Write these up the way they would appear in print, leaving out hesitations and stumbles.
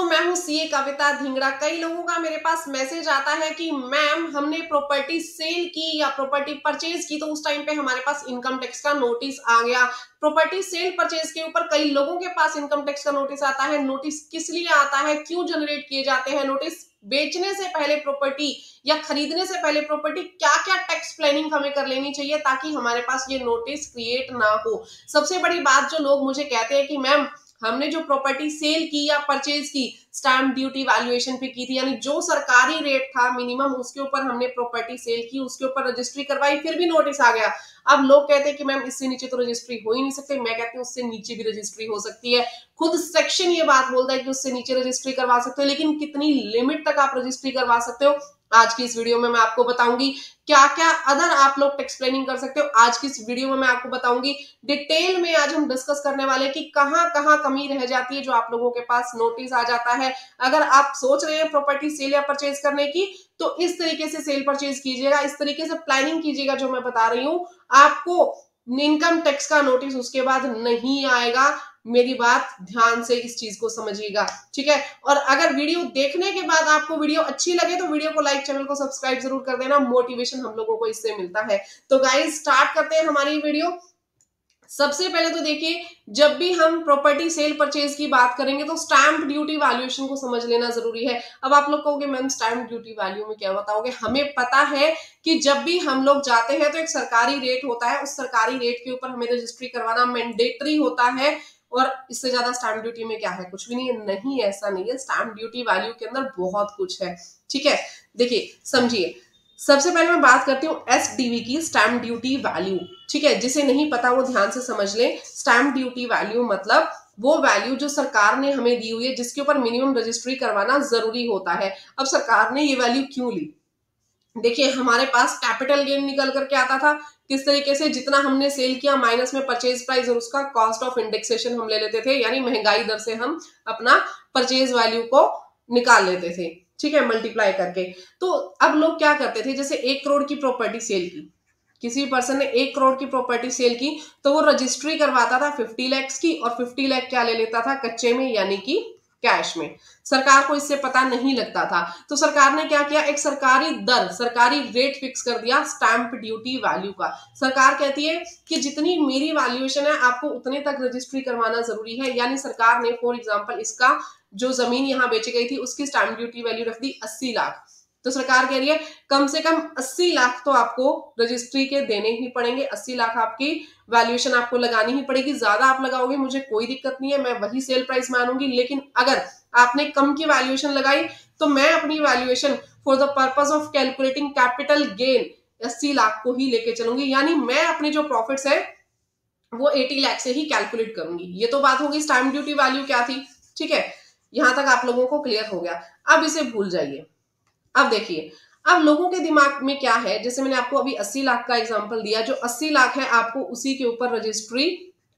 दोस्तों, मैं हूं सीए कविता धिंगड़ा। कई लोगों का मेरे पास मैसेज आता है कि मैम हमने प्रॉपर्टी सेल की या प्रॉपर्टी परचेज की तो उस टाइम पे हमारे पास इनकम टैक्स का नोटिस आ गया। प्रॉपर्टी सेल परचेज के ऊपर कई लोगों के पास इनकम टैक्स का नोटिस आता है। नोटिस किस लिए आता है, क्यों जनरेट किए जाते हैं नोटिस, बेचने से पहले प्रॉपर्टी या खरीदने से पहले प्रॉपर्टी क्या क्या टैक्स प्लानिंग हमें कर लेनी चाहिए ताकि हमारे पास ये नोटिस क्रिएट ना हो। सबसे बड़ी बात जो लोग मुझे कहते हैं कि मैम हमने जो प्रॉपर्टी सेल की या परचेज की स्टैंप ड्यूटी वैल्यूएशन पे की थी, यानी जो सरकारी रेट था मिनिमम उसके ऊपर हमने प्रॉपर्टी सेल की, उसके ऊपर रजिस्ट्री करवाई, फिर भी नोटिस आ गया। अब लोग कहते हैं कि मैम इससे नीचे तो रजिस्ट्री हो ही नहीं सकती। मैं कहती हूँ उससे नीचे भी रजिस्ट्री हो सकती है। खुद सेक्शन ये बात बोलता है कि उससे नीचे रजिस्ट्री करवा सकते हो, लेकिन कितनी लिमिट तक आप रजिस्ट्री करवा सकते हो आज की इस वीडियो में मैं आपको बताऊंगी। क्या क्या अदर आप लोग टैक्स प्लानिंग कर सकते हो आज की इस वीडियो में मैं आपको बताऊंगी। डिटेल में आज हम डिस्कस करने वाले कि कहां कहां कमी रह जाती है जो आप लोगों के पास नोटिस आ जाता है। अगर आप सोच रहे हैं प्रॉपर्टी सेल या परचेज करने की तो इस तरीके से सेल परचेज कीजिएगा, इस तरीके से प्लानिंग कीजिएगा जो मैं बता रही हूँ। आपको इनकम टैक्स का नोटिस उसके बाद नहीं आएगा। मेरी बात ध्यान से इस चीज को समझिएगा, ठीक है। और अगर वीडियो देखने के बाद आपको वीडियो अच्छी लगे तो वीडियो को लाइक, चैनल को सब्सक्राइब जरूर कर देना। मोटिवेशन हम लोगों को इससे मिलता है। तो गाइस स्टार्ट करते हैं हमारी वीडियो। सबसे पहले तो देखिए, जब भी हम प्रॉपर्टी सेल परचेज की बात करेंगे तो स्टैंप ड्यूटी वैल्यूएशन को समझ लेना जरूरी है। अब आप लोग कहोगे मैम स्टैंप ड्यूटी वैल्यू में क्या बताओगे। हमें पता है कि जब भी हम लोग जाते हैं तो एक सरकारी रेट होता है, उस सरकारी रेट के ऊपर हमें रजिस्ट्री करवाना मैंडेटरी होता है। और इससे ज्यादा स्टैंप ड्यूटी में क्या है, कुछ भी नहीं है। नहीं, ऐसा नहीं है। स्टैंप ड्यूटी वैल्यू के अंदर बहुत कुछ है, ठीक है। देखिए समझिए, सबसे पहले मैं बात करती हूँ एसडीवी की, स्टैंप ड्यूटी वैल्यू, ठीक है। जिसे नहीं पता वो ध्यान से समझ ले। स्टैंप ड्यूटी वैल्यू मतलब वो वैल्यू जो सरकार ने हमें दी हुई है जिसके ऊपर मिनिमम रजिस्ट्री करवाना जरूरी होता है। अब सरकार ने ये वैल्यू क्यों ली, देखिए हमारे पास कैपिटल गेन निकल करके आता था। किस तरीके से, जितना हमने सेल किया माइनस में परचेज प्राइस और उसका कॉस्ट ऑफ इंडेक्सेशन हम ले लेते थे, यानी महंगाई दर से हम अपना परचेज वैल्यू को निकाल लेते थे, ठीक है, मल्टीप्लाई करके। तो अब लोग क्या करते थे, जैसे 1 करोड़ की प्रॉपर्टी सेल की, किसी पर्सन ने 1 करोड़ की प्रॉपर्टी सेल की तो वो रजिस्ट्री करवाता था 50 लाख की, और 50 लाख क्या ले लेता था कच्चे में, यानी कि कैश में। सरकार को इससे पता नहीं लगता था। तो सरकार ने क्या किया, एक सरकारी दर, सरकारी रेट फिक्स कर दिया स्टैंप ड्यूटी वैल्यू का। सरकार कहती है कि जितनी मेरी वैल्यूएशन है आपको उतने तक रजिस्ट्री करवाना जरूरी है। यानी सरकार ने फॉर एग्जांपल इसका जो जमीन यहाँ बेची गई थी उसकी स्टैंप ड्यूटी वैल्यू रख दी 80 लाख। तो सरकार कह रही है कम से कम 80 लाख तो आपको रजिस्ट्री के देने ही पड़ेंगे। 80 लाख आपकी वैल्यूएशन आपको लगानी ही पड़ेगी। ज्यादा आप लगाओगे मुझे कोई दिक्कत नहीं है, मैं वही सेल प्राइस मानूंगी। लेकिन अगर आपने कम की वैल्यूएशन लगाई तो मैं अपनी valuation for the purpose of calculating capital gain 80 lakh को ही लेके चलूंगी। यानी मैं अपने जो प्रॉफिट्स है वो 80 लाख से ही कैलकुलेट करूंगी। ये तो बात होगी स्टैंप ड्यूटी वैल्यू क्या थी, ठीक है। यहां तक आप लोगों को क्लियर हो गया। अब इसे भूल जाइए। अब देखिए, अब लोगों के दिमाग में क्या है, जैसे मैंने आपको अभी 80 लाख का एग्जांपल दिया, जो 80 लाख है आपको उसी के ऊपर रजिस्ट्री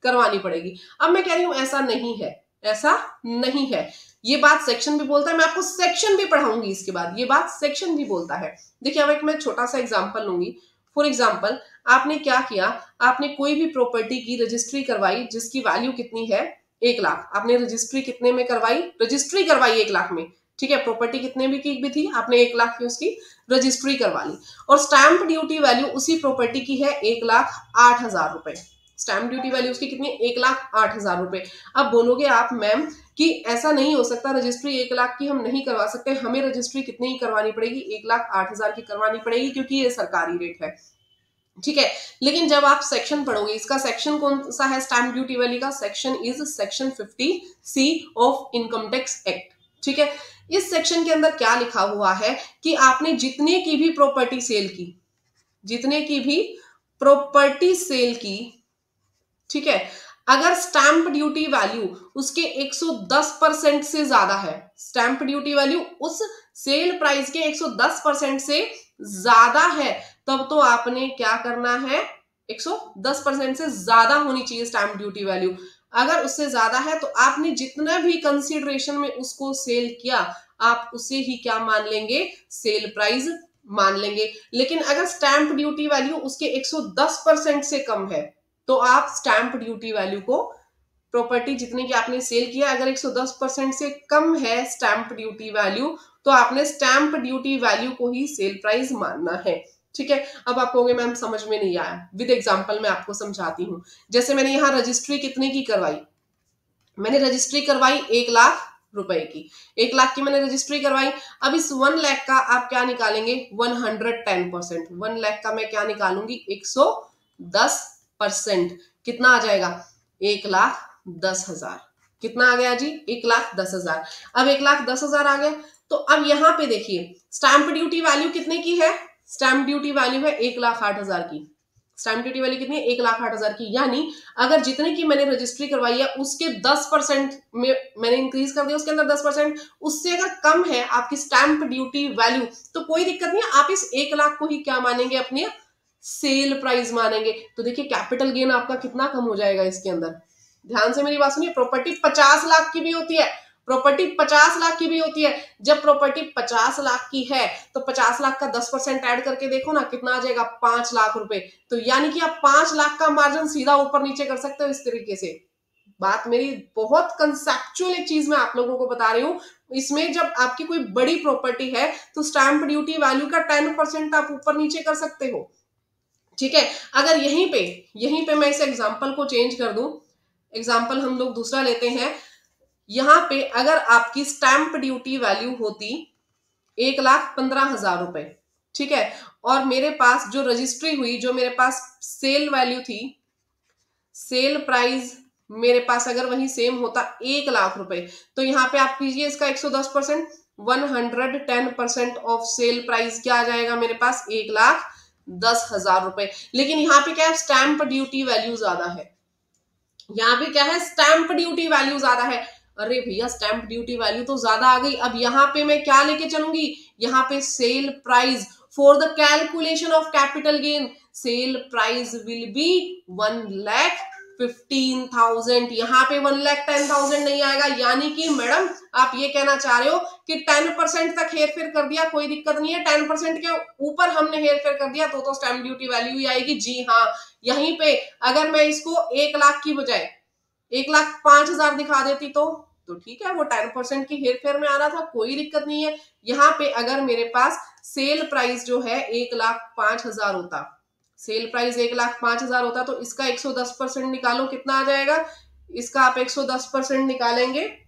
करवानी पड़ेगी। अब मैं कह रही हूं ऐसा नहीं है, ऐसा नहीं है। ये बात सेक्शन भी बोलता है, मैं आपको सेक्शन भी पढ़ाऊंगी इसके बाद, ये बात सेक्शन भी बोलता है। देखिए अब एक मैं छोटा सा एग्जांपल लूंगी। फॉर एग्जांपल आपने क्या किया, आपने कोई भी प्रॉपर्टी की रजिस्ट्री करवाई जिसकी वैल्यू कितनी है 1 लाख। आपने रजिस्ट्री कितने में करवाई, रजिस्ट्री करवाई 1 लाख में, ठीक है। प्रॉपर्टी कितने की भी थी, आपने 1 लाख की उसकी रजिस्ट्री करवा ली। और स्टैंप ड्यूटी वैल्यू उसी प्रॉपर्टी की है 1,08,000 रुपए। स्टैंप ड्यूटी वैल्यू उसकी कितनी है, 1,08,000 रुपए। अब बोलोगे आप मैम कि ऐसा नहीं हो सकता, रजिस्ट्री 1 लाख की हम नहीं करवा सकते, हमें रजिस्ट्री कितनी ही करवानी पड़ेगी, 1,08,000 की करवानी पड़ेगी क्योंकि ये सरकारी रेट है, ठीक है। लेकिन जब आप सेक्शन पढ़ोगे, इसका सेक्शन कौन सा है स्टैंप ड्यूटी वैल्यू का, section is section 50C of income tax act, ठीक है। इस सेक्शन के अंदर क्या लिखा हुआ है कि आपने जितने की भी प्रॉपर्टी सेल की, जितने की भी प्रॉपर्टी सेल की, ठीक है, अगर स्टैंप ड्यूटी वैल्यू उसके 110% से ज्यादा है, स्टैंप ड्यूटी वैल्यू उस सेल प्राइस के 110% से ज्यादा है, तब तो आपने क्या करना है, 110% से ज्यादा होनी चाहिए स्टैंप ड्यूटी वैल्यू। अगर उससे ज्यादा है तो आपने जितना भी कंसीडरेशन में उसको सेल किया आप उसे ही क्या मान लेंगे, सेल प्राइस मान लेंगे। लेकिन अगर स्टैंप ड्यूटी वैल्यू उसके 110% से कम है तो आप स्टैंप ड्यूटी वैल्यू को प्रॉपर्टी जितने की आपने सेल किया, अगर 110% से कम है स्टैंप ड्यूटी वैल्यू, तो आपने स्टैंप ड्यूटी वैल्यू को ही सेल प्राइस मानना है। ठीक है, अब आप कहोगे मैम समझ में नहीं आया, विद एग्जांपल मैं आपको समझाती हूँ। जैसे मैंने यहाँ रजिस्ट्री कितने की करवाई, मैंने रजिस्ट्री करवाई 1 लाख रुपए की, 1 लाख की मैंने रजिस्ट्री करवाई। अब इस 1 लाख का आप क्या निकालेंगे, 110%। 1 लाख का मैं क्या निकालूंगी, 110%। कितना आ जाएगा, 1,10,000। कितना आ गया जी, 1,10,000। अब 1,10,000 आ गया, तो अब यहाँ पे देखिए स्टैंप ड्यूटी वैल्यू कितने की है, स्टैंप ड्यूटी वैल्यू है 1,08,000 की। स्टैंप ड्यूटी वैल्यू कितनी है, 1,08,000 की। यानी अगर जितने की मैंने रजिस्ट्री करवाई है उसके 10% में मैंने इंक्रीज कर दिया, उसके अंदर 10%, उससे अगर कम है आपकी स्टैंप ड्यूटी वैल्यू, तो कोई दिक्कत नहीं है, आप इस 1 लाख को ही क्या मानेंगे, अपने सेल प्राइस मानेंगे। तो देखिए कैपिटल गेन आपका कितना कम हो जाएगा इसके अंदर। ध्यान से मेरी बात सुनिए, प्रॉपर्टी 50 लाख की भी होती है, प्रॉपर्टी 50 लाख की भी होती है। जब प्रॉपर्टी 50 लाख की है तो 50 लाख का 10% ऐड करके देखो ना कितना आ जाएगा, 5 लाख रुपए। तो यानी कि आप 5 लाख का मार्जिन सीधा ऊपर नीचे कर सकते हो इस तरीके से। बात मेरी बहुत कंसेप्चुअल एक चीज मैं आप लोगों को बता रही हूँ। इसमें जब आपकी कोई बड़ी प्रॉपर्टी है तो स्टैंप ड्यूटी वैल्यू का 10% आप ऊपर नीचे कर सकते हो। ठीक है, अगर यहीं पे मैं इस एग्जाम्पल को चेंज कर दूं, एग्जाम्पल हम लोग दूसरा लेते हैं। यहां पे अगर आपकी स्टैंप ड्यूटी वैल्यू होती 1,15,000 रुपए, ठीक है, और मेरे पास जो रजिस्ट्री हुई, जो मेरे पास सेल वैल्यू थी, सेल प्राइस मेरे पास अगर वही सेम होता 1 लाख रुपए, तो यहाँ पे आप कीजिए इसका 110%, 110% ऑफ सेल प्राइस क्या आ जाएगा मेरे पास, 1,10,000 रुपए। लेकिन यहाँ पे क्या है, स्टैंप ड्यूटी वैल्यू ज्यादा है, यहाँ पे क्या है, स्टैंप ड्यूटी वैल्यू ज्यादा है। अरे भैया स्टैंप ड्यूटी वैल्यू तो ज्यादा आ गई, अब यहाँ पे मैं क्या लेके चलूंगी, यहाँ पे sale price for the calculation of capital gain, sale price will be 1,15,000। यहाँ पे 1,10,000 नहीं आएगा। यानी कि मैडम आप ये कहना चाह रहे हो कि 10% तक हेर फेर कर दिया, कोई दिक्कत नहीं है, 10% के ऊपर हमने हेर फेर कर दिया तो स्टैंप ड्यूटी वैल्यू ही आएगी। जी हाँ, यहीं पे अगर मैं इसको 1 लाख की बजाय 1,05,000 दिखा देती तो ठीक है, वो 10% की हेर फेर में आ रहा था, कोई दिक्कत नहीं है। यहाँ पे अगर मेरे पास सेल प्राइस जो है 1,05,000 होता, सेल प्राइस 1,05,000 होता, तो इसका 110% निकालो, कितना आ जाएगा, इसका आप 110% निकालेंगे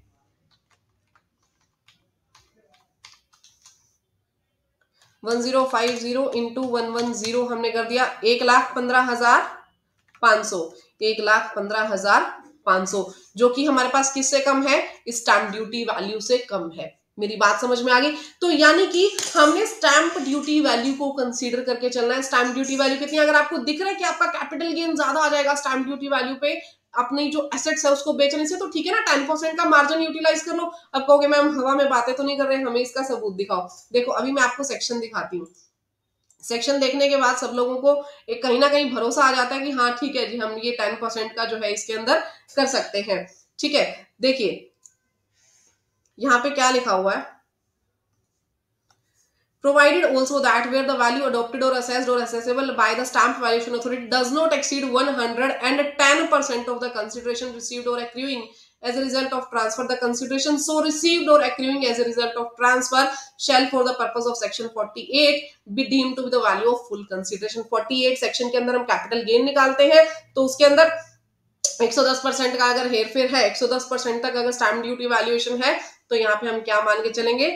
1050 इंटू 110 हमने कर दिया 1,15,500, 1,15,500, जो कि हमारे पास किससे कम है, स्टैंप ड्यूटी वैल्यू से कम है। मेरी बात समझ में आ गई। तो यानी कि हमने स्टैंप ड्यूटी वैल्यू को कंसीडर करके चलना है। स्टैंप ड्यूटी वैल्यू कितनी, अगर आपको दिख रहा है कि आपका कैपिटल गेन ज्यादा आ जाएगा स्टैंप ड्यूटी वैल्यू पे अपनी जो एसेट्स है उसको बेचने से, तो ठीक है ना, 10% का मार्जिन यूटिलाइज कर लो। अब कहोगे मैम हवा में बातें तो नहीं कर रहे, हमें इसका सबूत दिखाओ। देखो अभी मैं आपको सेक्शन दिखाती हूँ, सेक्शन देखने के बाद सब लोगों को एक कहीं ना कहीं भरोसा आ जाता है कि हाँ ठीक है जी, हम ये 10% का जो है इसके अंदर कर सकते हैं। ठीक है, देखिए यहाँ पे क्या लिखा हुआ है, provided also that where the value adopted or assessed or assessable by the stamp valuation authority does not exceed 110% of the consideration received or accruing as a result of transfer, the consideration so received or accruing as a result of transfer shall for the purpose of section 48 be deemed to be the value of full consideration। 48 section के अंदर हम capital gain निकालते हैं, तो उसके अंदर 110% का अगर हेर फेर है, 110% तक अगर स्टैंप ड्यूटी वैल्यूएशन है, तो यहाँ पे हम क्या मान के चलेंगे,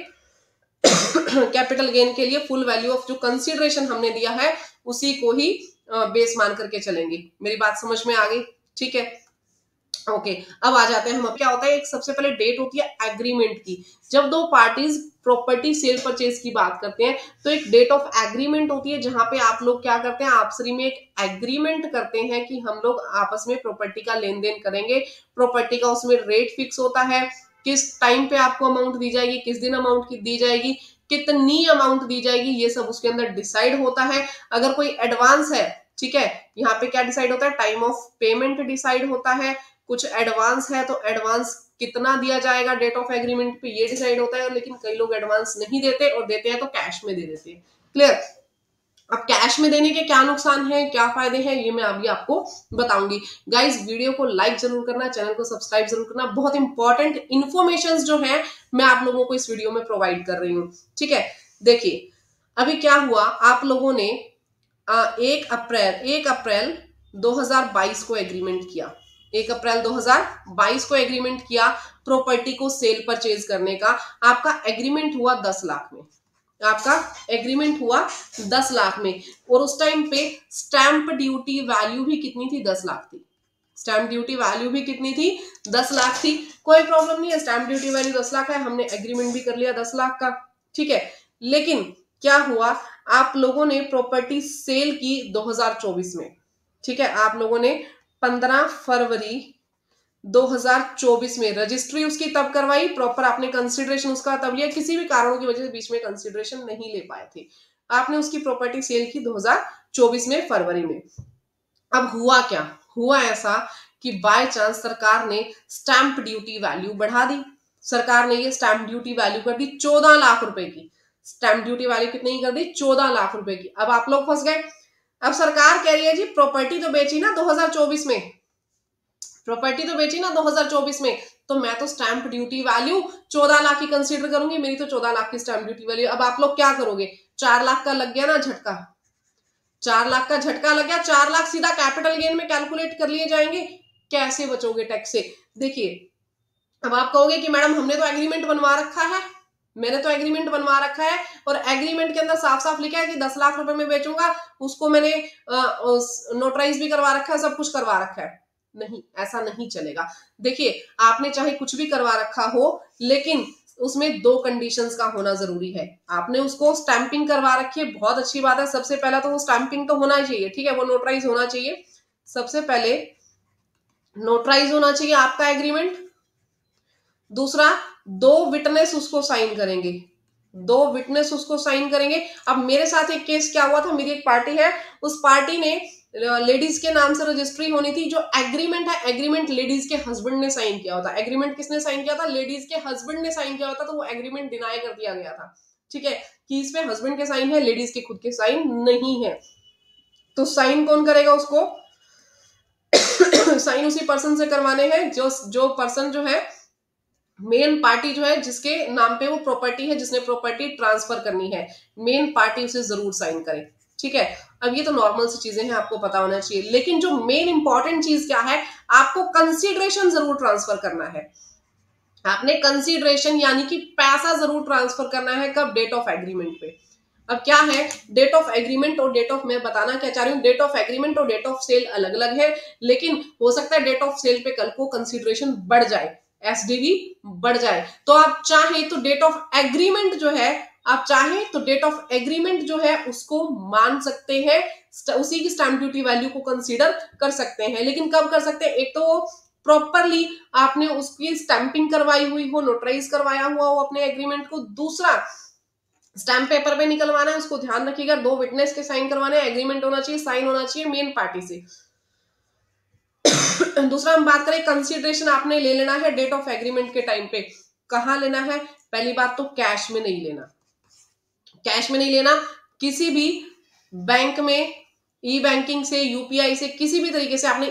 कैपिटल गेन के लिए फुल वैल्यू ऑफ जो कंसीडरेशन हमने दिया है उसी को ही बेस मान करके चलेंगे। मेरी बात समझ में आ गई, ठीक है, ओके। अब आ जाते हैं हम, क्या होता है, एक सबसे पहले डेट होती है एग्रीमेंट की। जब दो पार्टीज प्रॉपर्टी सेल परचेज की बात करते हैं तो एक डेट ऑफ एग्रीमेंट होती है, जहां पे आप लोग क्या करते हैं, आपसरी में एक एग्रीमेंट करते हैं कि हम लोग आपस में प्रॉपर्टी का लेन देन करेंगे। प्रॉपर्टी का उसमें रेट फिक्स होता है, किस टाइम पे आपको अमाउंट दी जाएगी, किस दिन अमाउंट दी जाएगी, कितनी अमाउंट दी जाएगी, ये सब उसके अंदर डिसाइड होता है। अगर कोई एडवांस है, ठीक है, यहाँ पे क्या डिसाइड होता है, टाइम ऑफ पेमेंट डिसाइड होता है। कुछ एडवांस है तो एडवांस कितना दिया जाएगा डेट ऑफ एग्रीमेंट पे, ये डिसाइड होता है। लेकिन कई लोग एडवांस नहीं देते और देते हैं तो कैश में दे देते हैं। क्लियर। अब कैश में देने के क्या नुकसान है, क्या फायदे हैं, ये मैं अभी आपको बताऊंगी। गाइस वीडियो को लाइक जरूर करना, चैनल को सब्सक्राइब जरूर करना। बहुत इंपॉर्टेंट इन्फॉर्मेशन जो है मैं आप लोगों को इस वीडियो में प्रोवाइड कर रही हूँ। ठीक है, देखिए अभी क्या हुआ, आप लोगों ने 1 अप्रैल 2022 को एग्रीमेंट किया। 1 अप्रैल 2022 को एग्रीमेंट किया प्रॉपर्टी को सेल परचेज करने का। आपका एग्रीमेंट हुआ 10 लाख में, आपका एग्रीमेंट हुआ 10 लाख में, और उस टाइम पे स्टैंप ड्यूटी वैल्यू भी कितनी थी, 10 लाख थी। स्टैंप ड्यूटी वैल्यू भी कितनी थी, 10 लाख थी। कोई प्रॉब्लम नहीं है, स्टैंप ड्यूटी वैल्यू 10 लाख है, हमने एग्रीमेंट भी कर लिया 10 लाख का। ठीक है, लेकिन क्या हुआ, आप लोगों ने प्रॉपर्टी सेल की 2024 में। ठीक है, आप लोगों ने 15 फरवरी 2024 में रजिस्ट्री उसकी तब करवाई, प्रॉपर आपने कंसिडरेशन उसका तब लिया, किसी भी कारणों की वजह से बीच में कंसिडरेशन नहीं ले पाए थे, आपने उसकी प्रॉपर्टी सेल की 2024 में फरवरी में। अब हुआ क्या, हुआ ऐसा कि बाय चांस सरकार ने स्टैंप ड्यूटी वैल्यू बढ़ा दी। सरकार ने ये स्टैंप ड्यूटी वैल्यू कर दी 14 लाख रुपए की। स्टैंप ड्यूटी वैल्यू कितनी की कर दी, 14 लाख रुपए की। अब आप लोग फंस गए। अब सरकार कह रही है जी प्रॉपर्टी तो बेची ना 2024 में, प्रॉपर्टी तो बेची ना 2024 में, तो मैं तो स्टैंप ड्यूटी वैल्यू 14 लाख की कंसीडर करूंगी, मेरी तो 14 लाख की स्टैंप ड्यूटी वैल्यू। अब आप लोग क्या करोगे, 4 लाख का लग गया ना झटका, 4 लाख का झटका लग गया, 4 लाख सीधा कैपिटल गेन में कैलकुलेट कर लिए जाएंगे। कैसे बचोगे टैक्स से, देखिए अब आप कहोगे कि मैडम हमने तो एग्रीमेंट बनवा रखा है, मैंने तो एग्रीमेंट बनवा रखा है, और एग्रीमेंट के अंदर साफ साफ लिखा है कि 10 लाख रुपए में बेचूंगा, उसको मैंने नोटराइज भी करवा रखा है, सब कुछ करवा रखा है। नहीं, ऐसा नहीं चलेगा। देखिए आपने चाहे कुछ भी करवा रखा हो, लेकिन उसमें 2 कंडीशंस का होना जरूरी है। आपने उसको स्टैंपिंग करवा रखी है, बहुत अच्छी बात है, सबसे पहला तो वो स्टैंपिंग तो होना चाहिए, ठीक है, वो नोटराइज होना चाहिए। सबसे पहले नोटराइज होना चाहिए आपका एग्रीमेंट। दूसरा, 2 विटनेस उसको साइन करेंगे, 2 विटनेस उसको साइन करेंगे। अब मेरे साथ एक केस क्या हुआ था, मेरी एक पार्टी है, उस पार्टी ने लेडीज के नाम से रजिस्ट्री होनी थी, जो एग्रीमेंट है, एग्रीमेंट लेडीज के हस्बैंड ने साइन किया होता। एग्रीमेंट किसने साइन किया था, लेडीज के हस्बैंड ने साइन किया होता, तो वो एग्रीमेंट डिनाई कर दिया गया था। ठीक है, कि इसमें हस्बैंड के साइन है, लेडीज के खुद के साइन नहीं है। तो साइन कौन करेगा, उसको साइन उसी पर्सन से करवाने हैं जो पर्सन जो है मेन पार्टी जो है, जिसके नाम पे वो प्रॉपर्टी है, जिसने प्रॉपर्टी ट्रांसफर करनी है, मेन पार्टी उसे जरूर साइन करे। ठीक है, अब ये तो नॉर्मल सी चीजें हैं, आपको पता होना चाहिए, लेकिन जो मेन इंपॉर्टेंट चीज क्या है, आपको कंसीडरेशन जरूर ट्रांसफर करना है। आपने कंसीडरेशन यानी कि पैसा जरूर ट्रांसफर करना है, कब, डेट ऑफ एग्रीमेंट पे। अब क्या है डेट ऑफ एग्रीमेंट और डेट ऑफ, मैं बताना क्या चाह रही हूँ, डेट ऑफ एग्रीमेंट और डेट ऑफ सेल अलग अलग है, लेकिन हो सकता है डेट ऑफ सेल पे कल को कंसीडरेशन बढ़ जाए, एसडीवी बढ़ जाए, तो आप चाहे तो डेट ऑफ एग्रीमेंट जो है, आप चाहे तो डेट ऑफ एग्रीमेंट जो है उसको मान सकते हैं, उसी की स्टैंप ड्यूटी वैल्यू को कंसीडर कर सकते हैं। लेकिन कब कर सकते हैं, एक तो प्रॉपरली आपने उसकी स्टैंपिंग करवाई हुई हो, नोटराइज करवाया हुआ हो अपने एग्रीमेंट को। दूसरा, स्टैंप पेपर पे निकलवाना है, उसको ध्यान रखिएगा, 2 विटनेस के साइन करवाने हैं, एग्रीमेंट होना चाहिए, साइन होना चाहिए मेन पार्टी से। दूसरा हम बात करें, कंसीडरेशन आपने ले लेना है डेट ऑफ एग्रीमेंट के टाइम पे। कहां लेना है, पहली बात तो कैश में नहीं लेना, कैश में नहीं लेना, किसी भी बैंक में, ई बैंकिंग से, यूपीआई से, किसी भी तरीके से आपने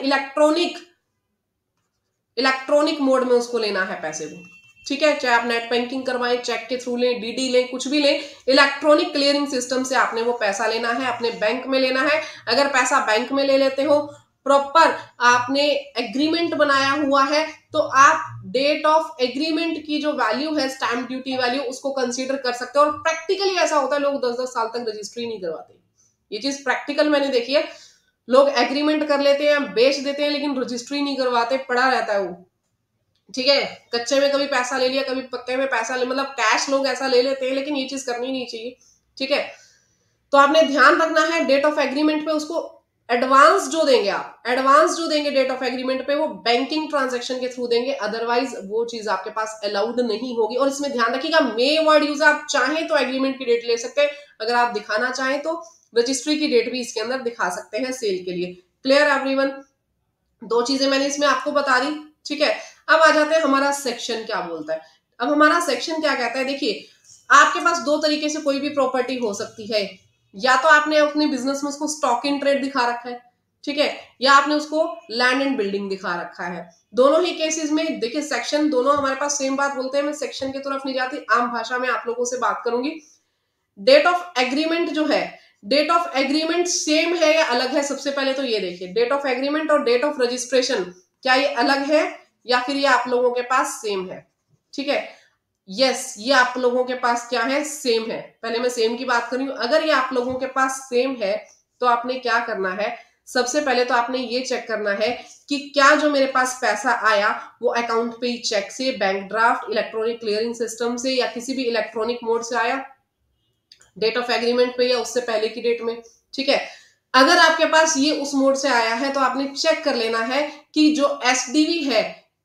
इलेक्ट्रॉनिक मोड में उसको लेना है पैसे को। ठीक है, चाहे आप नेट बैंकिंग करवाएं, चेक के थ्रू लें, डीडी लें, कुछ भी लें, इलेक्ट्रॉनिक क्लियरिंग सिस्टम से आपने वो पैसा लेना है, अपने बैंक में लेना है। अगर पैसा बैंक में ले लेते हो, प्रॉपर आपने एग्रीमेंट बनाया हुआ है, तो आप डेट ऑफ एग्रीमेंट की जो वैल्यू है, स्टैंप ड्यूटी वैल्यू, उसको कंसीडर कर सकते हो। और प्रैक्टिकली ऐसा होता है, लोग 10-10 साल तक रजिस्ट्री नहीं करवाते, ये चीज प्रैक्टिकल मैंने देखी है। लोग एग्रीमेंट कर लेते हैं, बेच देते हैं, लेकिन रजिस्ट्री नहीं करवाते, पड़ा रहता है वो। ठीक है, कच्चे में कभी पैसा ले लिया, कभी पक्के में पैसा ले, मतलब कैश लोग ऐसा ले लेते हैं, लेकिन ये चीज करनी नहीं चाहिए। ठीक है, तो आपने ध्यान रखना है डेट ऑफ एग्रीमेंट पे उसको एडवांस जो देंगे, आप एडवांस जो देंगे डेट ऑफ एग्रीमेंट पे, वो बैंकिंग ट्रांजैक्शन के थ्रू देंगे, अदरवाइज वो चीज आपके पास अलाउड नहीं होगी। और इसमें ध्यान रखिएगा, मे वर्ड यूज, आप चाहें तो एग्रीमेंट की डेट ले सकते हैं, अगर आप दिखाना चाहें तो रजिस्ट्री की डेट भी इसके अंदर दिखा सकते हैं सेल के लिए। क्लियर एवरीवन, 2 चीजें मैंने इसमें आपको बता दी। ठीक है, अब आ जाते हैं हमारा सेक्शन क्या बोलता है। अब हमारा सेक्शन क्या कहता है, देखिए आपके पास 2 तरीके से कोई भी प्रॉपर्टी हो सकती है, या तो आपने अपने बिजनेस में उसको स्टॉक इन ट्रेड दिखा रखा है, ठीक है, या आपने उसको लैंड एंड बिल्डिंग दिखा रखा है। दोनों ही केसेस में देखिए सेक्शन दोनों हमारे पास सेम बात बोलते हैं, मैं सेक्शन की तरफ नहीं जाती, आम भाषा में आप लोगों से बात करूंगी। डेट ऑफ एग्रीमेंट जो है, डेट ऑफ एग्रीमेंट सेम है या अलग है, सबसे पहले तो ये देखिए डेट ऑफ एग्रीमेंट और डेट ऑफ रजिस्ट्रेशन क्या ये अलग है या फिर ये आप लोगों के पास सेम है, ठीक है। यस, ये आप लोगों के पास क्या है, सेम है। पहले मैं सेम की बात कर रही हूं, अगर ये आप लोगों के पास सेम है तो आपने क्या करना है, सबसे पहले तो आपने ये चेक करना है कि क्या जो मेरे पास पैसा आया वो अकाउंट पे ही चेक से, bank draft, electronic clearing system से या किसी भी इलेक्ट्रॉनिक मोड से आया, डेट ऑफ एग्रीमेंट पे या उससे पहले की डेट में, ठीक है। अगर आपके पास ये उस मोड से आया है तो आपने चेक कर लेना है कि जो एसडीवी है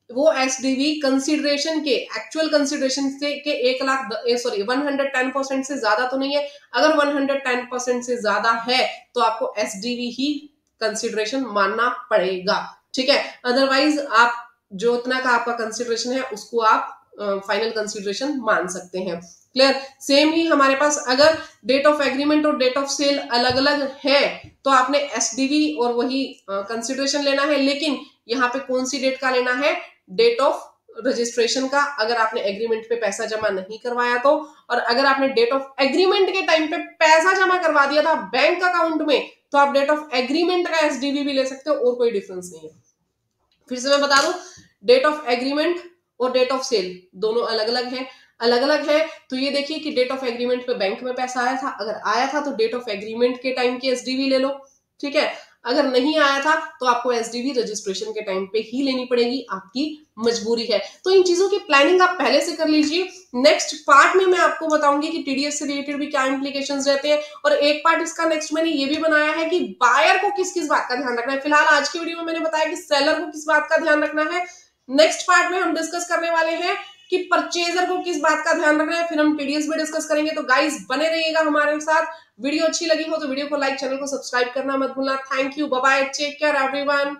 वो एसडीवी कंसिडरेशन के, एक्चुअल कंसिडरेशन से के 110% से ज्यादा तो नहीं है। अगर 110% से ज्यादा है तो आपको एसडीवी ही कंसिडरेशन मानना पड़ेगा, ठीक है। अदरवाइज आप जो इतना का आपका कंसिडरेशन है उसको आप फाइनल कंसिडरेशन मान सकते हैं। क्लियर। सेम ही हमारे पास अगर डेट ऑफ एग्रीमेंट और डेट ऑफ सेल अलग अलग है तो आपने एसडीवी और वही कंसिडरेशन लेना है, लेकिन यहाँ पे कौन सी डेट का लेना है, डेट ऑफ रजिस्ट्रेशन का, अगर आपने एग्रीमेंट पे पैसा जमा नहीं करवाया तो। और अगर आपने डेट ऑफ एग्रीमेंट के टाइम पे पैसा जमा करवा दिया था बैंक अकाउंट में तो आप डेट ऑफ एग्रीमेंट का एसडीवी भी ले सकते हो और कोई डिफरेंस नहीं है। फिर से मैं बता दूं, डेट ऑफ एग्रीमेंट और डेट ऑफ सेल दोनों अलग अलग हैं। अलग अलग है तो ये देखिए कि डेट ऑफ एग्रीमेंट पे बैंक में पैसा आया था, अगर आया था तो डेट ऑफ एग्रीमेंट के टाइम की एसडीवी ले लो, ठीक है। अगर नहीं आया था तो आपको एसडीवी रजिस्ट्रेशन के टाइम पे ही लेनी पड़ेगी, आपकी मजबूरी है। तो इन चीजों की प्लानिंग आप पहले से कर लीजिए। नेक्स्ट पार्ट में मैं आपको बताऊंगी कि टीडीएस से रिलेटेड भी क्या इंप्लीकेशंस रहते हैं, और एक पार्ट इसका नेक्स्ट मैंने ये भी बनाया है कि बायर को किस किस बात का ध्यान रखना है। फिलहाल आज की वीडियो में मैंने बताया कि सेलर को किस बात का ध्यान रखना है। नेक्स्ट पार्ट में हम डिस्कस करने वाले हैं कि परचेजर को किस बात का ध्यान रखना है, फिर हम टीडीएस में डिस्कस करेंगे। तो गाइस बने रहिएगा हमारे साथ। वीडियो अच्छी लगी हो तो वीडियो को लाइक, चैनल को सब्सक्राइब करना मत भूलना। Thank you, bye bye, take care everyone.